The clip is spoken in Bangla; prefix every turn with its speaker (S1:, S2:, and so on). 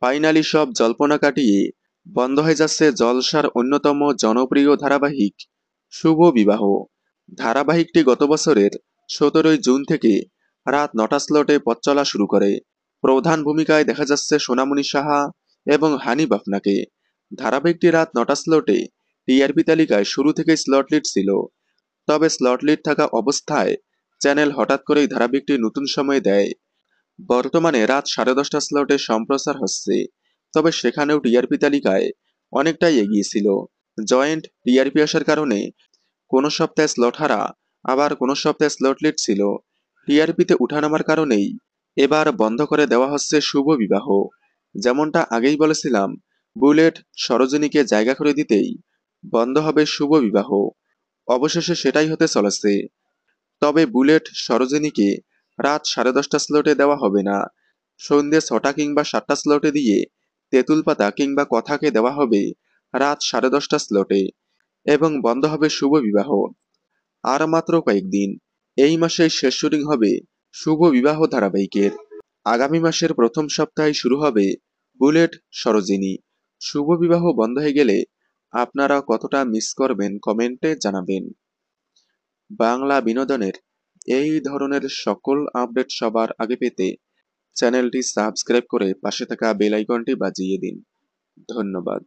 S1: ফাইনালি সব জল্পনা কাটিয়ে বন্ধ হয়ে যাচ্ছে জলসার অন্যতম জনপ্রিয় ধারাবাহিক শুভ বিবাহ। ধারাবাহিকটি গত বছরের 17ই জুন থেকে রাত 9টা স্লটে পথ চলা শুরু করে। প্রধান ভূমিকায় দেখা যাচ্ছে সোনামণি সাহা এবং হানি বাফনাকে। ধারাবাহিকটি রাত 9টা স্লটে টিআরপি তালিকায় শুরু থেকেই স্লট লিড ছিল। তবে স্লট লিড থাকা অবস্থায় চ্যানেল হঠাৎ করেই ধারাবাহিকটি নতুন সময় দেয়। বর্তমানে রাত 10:30 স্লটে সম্প্রচার হচ্ছে, তবে সেখানেও টিআরপি তালিকায় অনেকটাই এগিয়ে ছিল। জয়েন্ট টিআরপি আসার কারণে কোনো সপ্তাহে স্লট হারা, আবার কোনো সপ্তাহে স্লট লিড ছিল। টিআরপিতে উঠানামার কারণেই এবার বন্ধ করে দেওয়া হচ্ছে শুভ বিবাহ। যেমনটা আগেই বলেছিলাম, বুলেট সরোজিনীকে জায়গা করে দিতেই বন্ধ হবে শুভ বিবাহ। অবশেষে সেটাই হতে চলেছে। তবে বুলেট সরোজিনীকে রাত 10:30 স্লটে দেওয়া হবে না। সন্ধ্যে 6টা কিংবা 7টা স্লটে দিয়ে তেঁতুল পাতা কিংবা কথাকে দেওয়া হবে রাত 10:30 স্লটে, এবং বন্ধ হবে শুভ বিবাহ। আর মাত্র কয়েকদিন, এই মাসেই শেষ শুটিং হবে শুভ বিবাহ ধারাবাহিকের। আগামী মাসের প্রথম সপ্তাহে শুরু হবে বুলেট সরোজিনী। শুভ বিবাহ বন্ধ হয়ে গেলে আপনারা কতটা মিস করবেন কমেন্টে জানাবেন। বাংলা বিনোদনের এই ধরনের সকল আপডেট সবার আগে পেতে চ্যানেলটি সাবস্ক্রাইব করে পাশে থাকা বেল আইকনটি বাজিয়ে দিন। ধন্যবাদ।